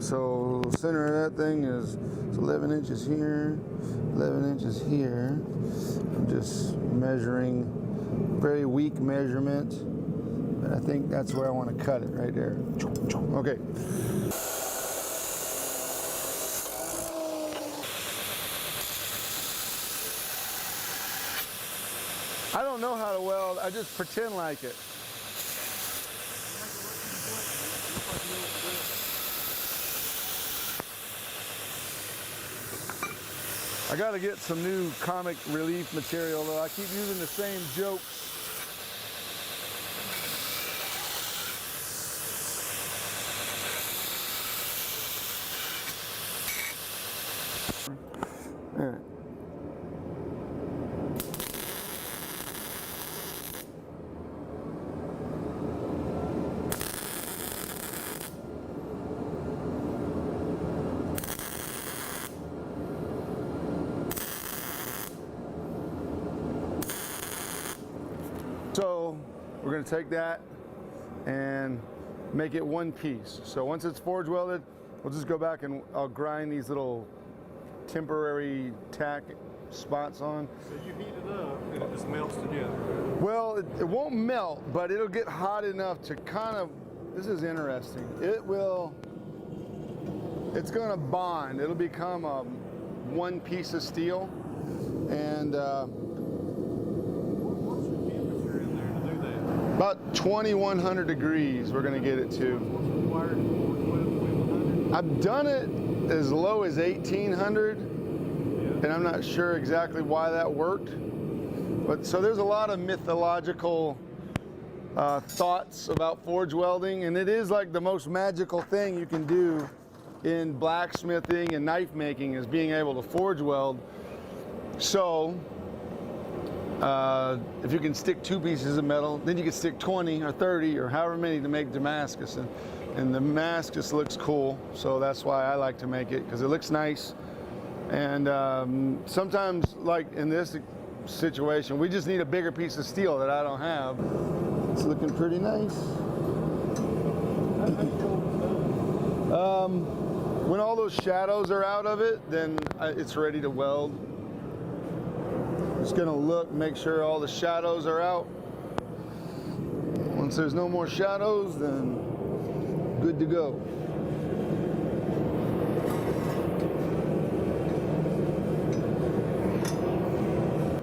So center of that thing is 11 inches here, 11 inches here. I'm just measuring, very weak measurement, but I think that's where I want to cut it, right there. Okay. I don't know how to weld, I just pretend like it. I got to get some new comic relief material, though. I keep using the same jokes. All right. So we're going to take that and make it one piece. So once it's forge welded, we'll just go back and I'll grind these little temporary tack spots on. So you heat it up and it just melts together. Well, it won't melt, but it'll get hot enough to kind of, this is interesting. It's going to bond. It'll become one piece of steel. And about 2,100 degrees we're going to get it to. I've done it as low as 1,800, and I'm not sure exactly why that worked. But so there's a lot of mythological thoughts about forge welding, and it is like the most magical thing you can do in blacksmithing and knife making is being able to forge weld. So if you can stick 2 pieces of metal, then you can stick 20 or 30 or however many to make Damascus. And the Damascus looks cool, so that's why I like to make it, because it looks nice. And sometimes, like in this situation, we just need a bigger piece of steel that I don't have. It's looking pretty nice. When all those shadows are out of it, then it's ready to weld. Just gonna look, make sure all the shadows are out. Once there's no more shadows, then good to go.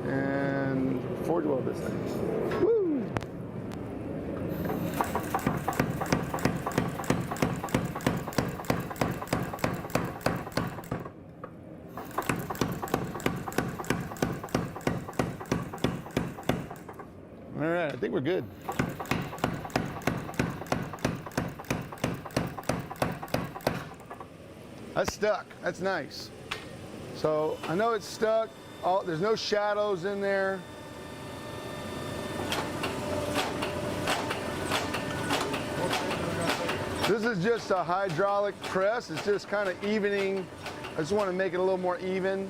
And forge weld this thing. Woo! All right, I think we're good. That's stuck. That's nice. So I know it's stuck. There's no shadows in there. This is just a hydraulic press. It's just kind of evening. I just want to make it a little more even,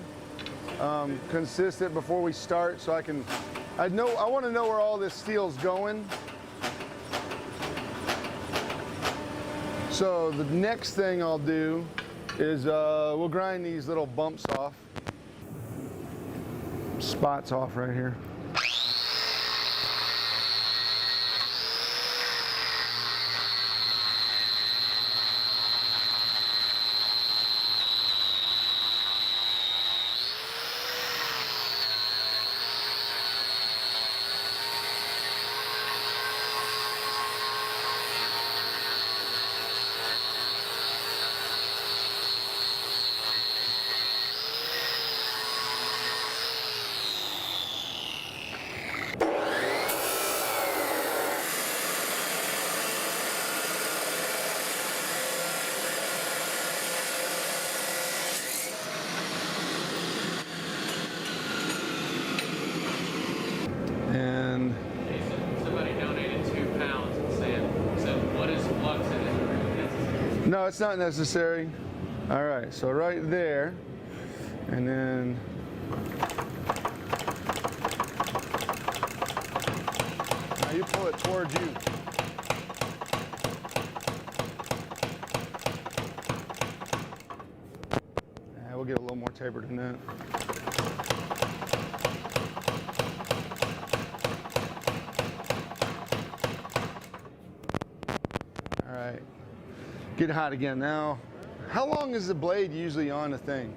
consistent before we start, so I want to know where all this steel's going. So the next thing I'll do is we'll grind these little bumps off, spots off right here. And somebody donated 2 pounds and said, what is flux in it? no, it's not necessary. All right, so right there, and then now you pull it towards you. tapered than that. All right, getting hot again now. How long is the blade usually on the thing?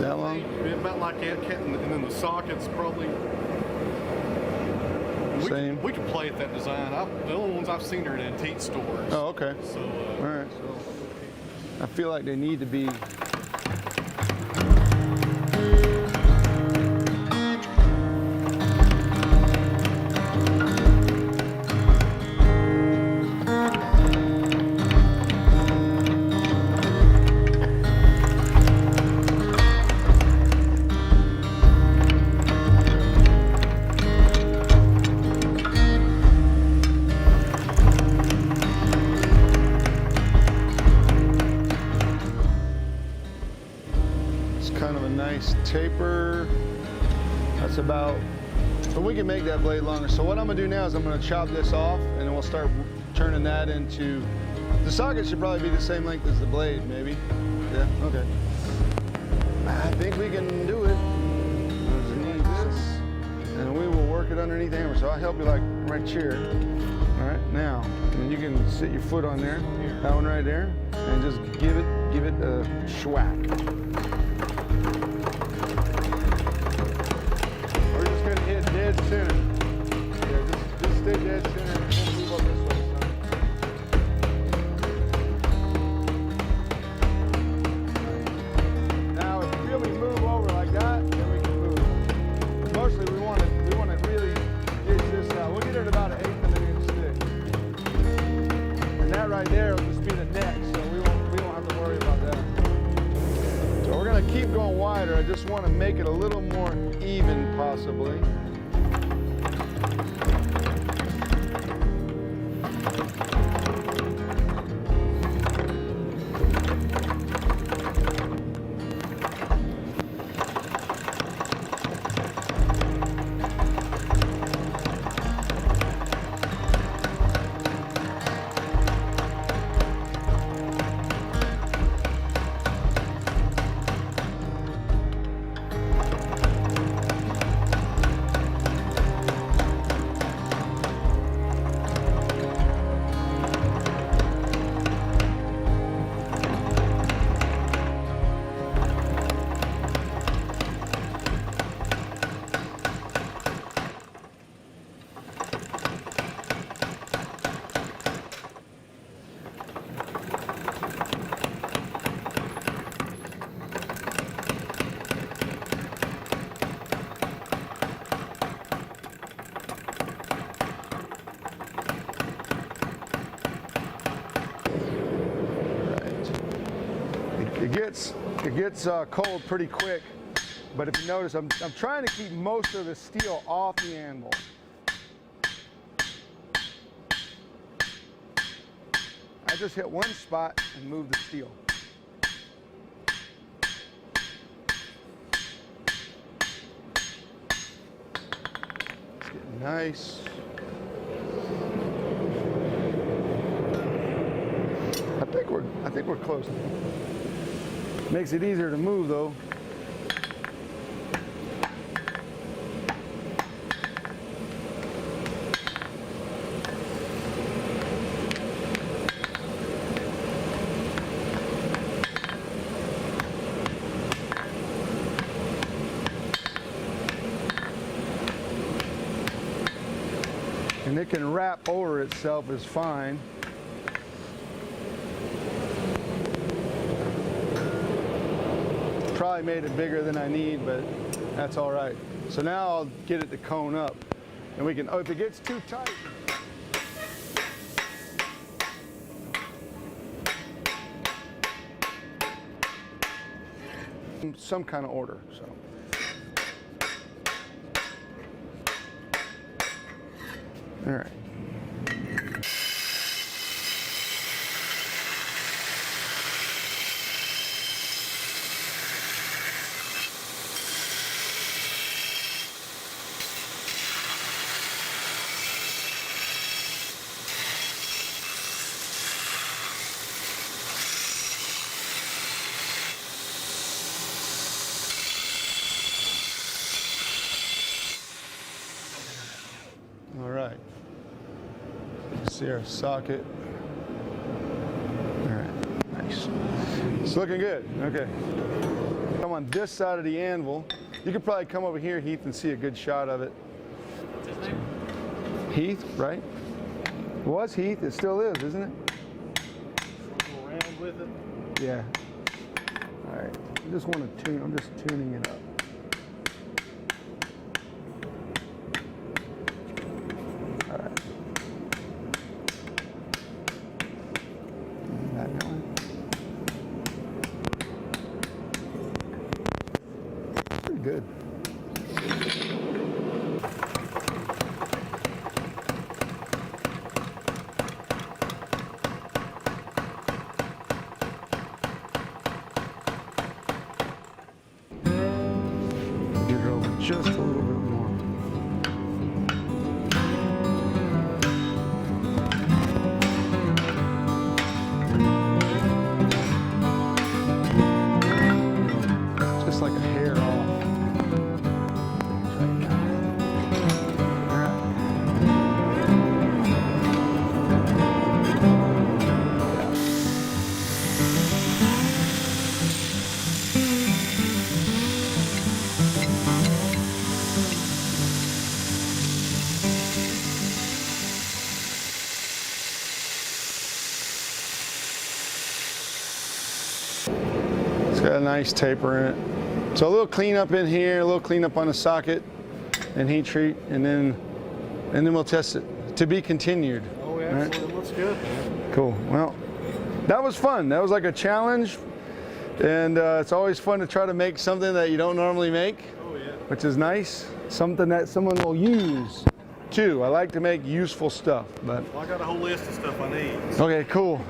That long? About like that, and then the sockets probably. Same. We can play at that design. The only ones I've seen are in antique stores. Oh, okay. So, All right. I feel like they need to be. Taper, that's about, but we can make that blade longer. So what I'm gonna do now is I'm gonna chop this off and then we'll start turning that into, the socket should probably be the same length as the blade, maybe. Yeah, okay. I think we can do it. Underneath this, and we will work it underneath the hammer. So I'll help you like right here. All right, now, and you can sit your foot on there, that one right there, and just give it a schwack. Dead center. Yeah, just stay dead center and we'll move up this way, son. Now, if you really move over like that, then we can move. Mostly, we want to really get this out. We'll get it about 1/8 of an inch thick. And that right there will just be the neck, so we won't have to worry about that. So we're gonna keep going wider. I just want to make it a little more even, possibly. It gets cold pretty quick, but if you notice, I'm trying to keep most of the steel off the anvil. I just hit one spot and move the steel. It's getting nice. I think we're close. Makes it easier to move though. And it can wrap over itself is fine. Probably made it bigger than I need, but that's all right. So now I'll get it to cone up, and we can, oh, if it gets too tight, some kind of order, so. All right. see our socket. All right, nice. It's looking good. Okay. Come on this side of the anvil. You could probably come over here, Heath, and see a good shot of it. What's his name? Heath, right? It was Heath. It still is, isn't it? Go around with it. Yeah. All right. I just want to tune. I'm just tuning it up. All right. That going. Pretty good. Get her over just a little bit more. Just like a hair off. Right now. All right. It's got a nice taper in it. So a little cleanup in here, a little cleanup on the socket and heat treat, and then we'll test it. To be continued. Oh, yeah, Right. it looks good, man. Cool. Well, that was fun. That was like a challenge, and it's always fun to try to make something that you don't normally make, Oh, yeah. which is nice. Something that someone will use too. I like to make useful stuff, but Well, I got a whole list of stuff I need. okay, cool.